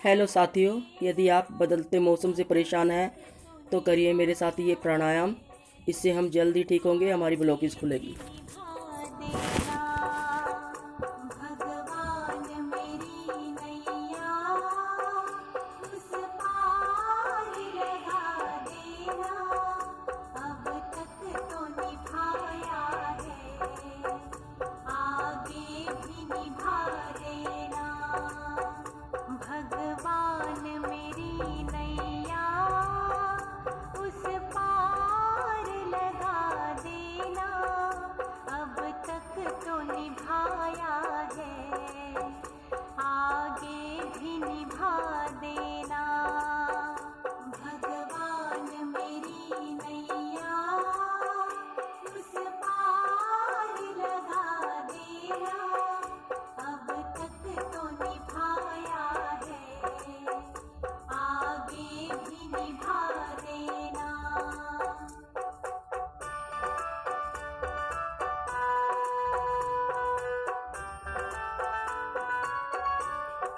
Hello साथियों, यदि आप बदलते मौसम से परेशान हैं तो करिए मेरे साथ ये प्राणायाम। इससे हम जल्द ही ठीक होंगे, हमारी ब्लॉकेज खुलेगी।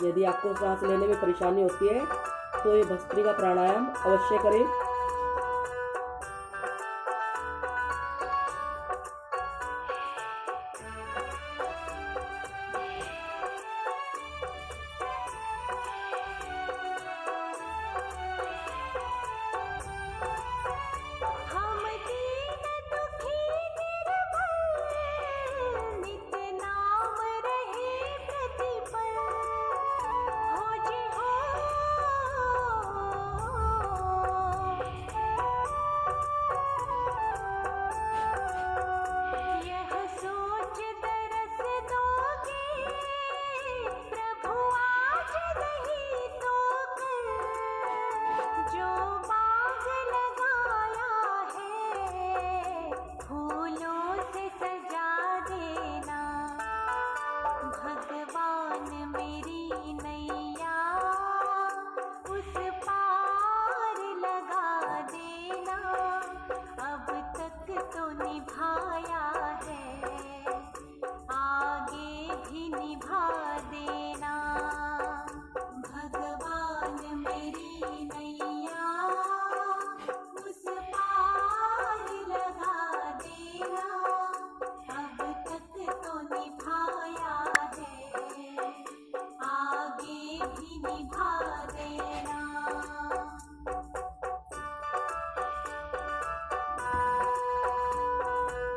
यदि आपको सांस लेने में परेशानी होती है तो ये भस्त्रिका प्राणायाम अवश्य करें।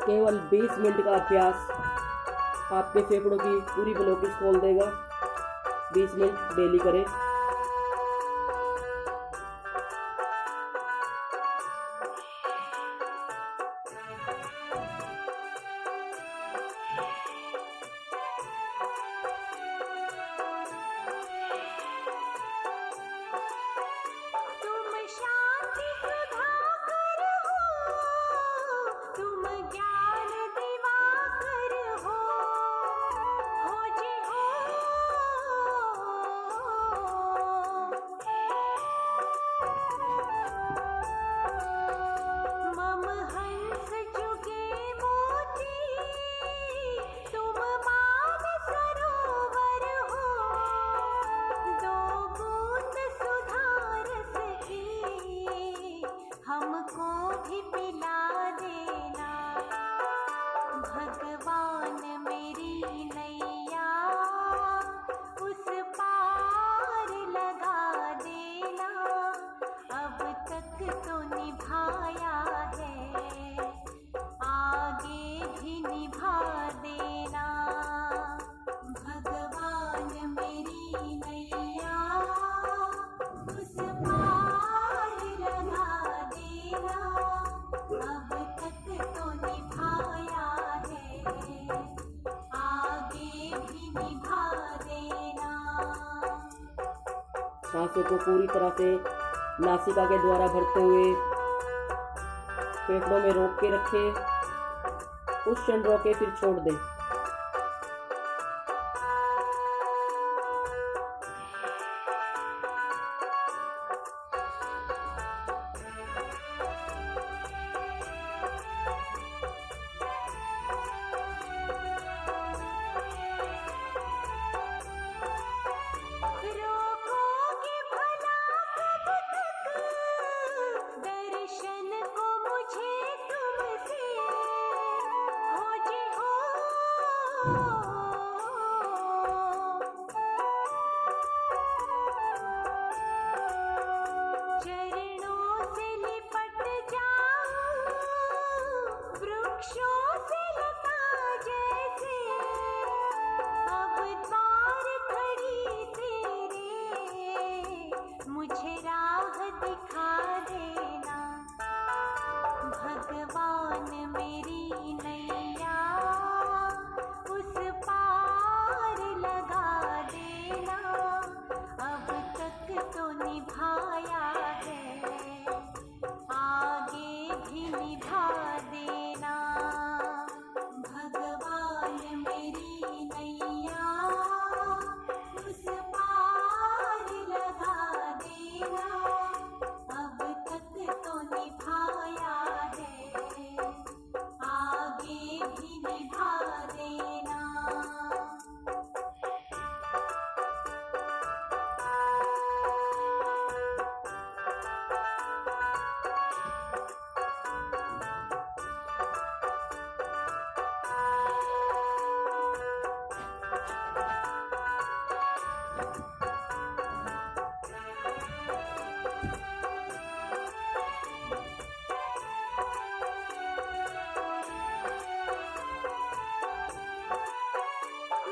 केवल 20 मिनट का अभ्यास आपके फेफड़ों की पूरी ब्लॉकेज खोल देगा। 20 मिनट डेली करें। सांसों को पूरी तरह से नासिका के द्वारा भरते हुए फेफड़ों में रोक के रखें। कुछ क्षण रोके फिर छोड़ दें।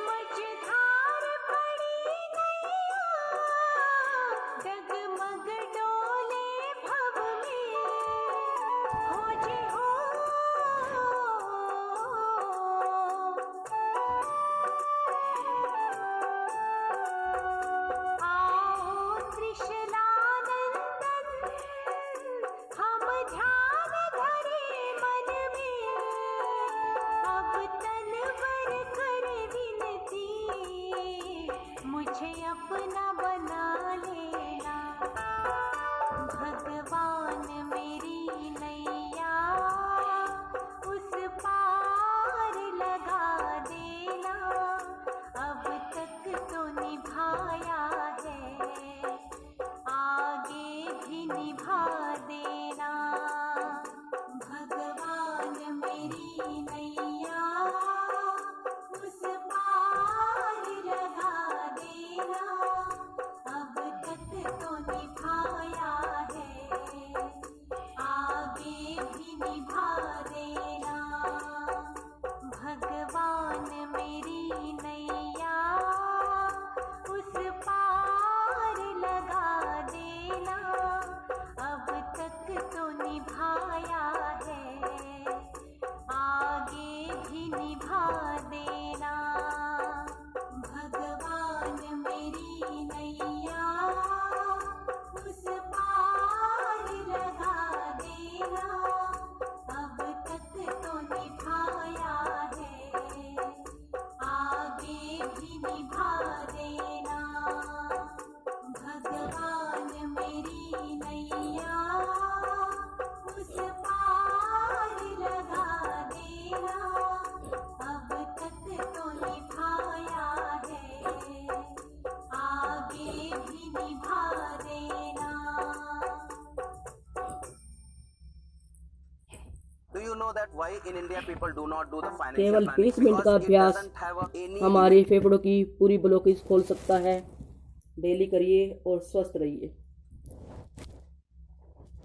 मझधार पड़ी नैया, डगमग डोले भव में, खोजे हो आओ त्रिशलानंदन, हम ध्यान धरे मन में, अब तनवर कर विनती, मुझे अपना बना लेना। भगवान मेरी नैया उस पार लगा देना, अब तक तो निभाया है, आगे भी निभा देना। भगवान मेरी नैया उस पार लगा देना, अब तक तो निभाया है, आगे भी निभा देना। भगवान मेरी नैया उस पार लगा देना, अब तक तो निभाया है, आगे भी निभा देना। भगवान मेरी नैया उस पार लगा देना, अब तक तो निभाया है, आगे भी निभा देना। भगवान मेरी नैया उस पार लगा देना, अब तक तो निभाया है, आगे भी निभा देना। Do you know that why in India people do not do the financial केवल planning? 20 मिनट का Because it अभ्यास doesn't have any हमारे फेफड़ों की पूरी ब्लॉकेज खोल सकता है। डेली करिए और स्वस्थ रहिए।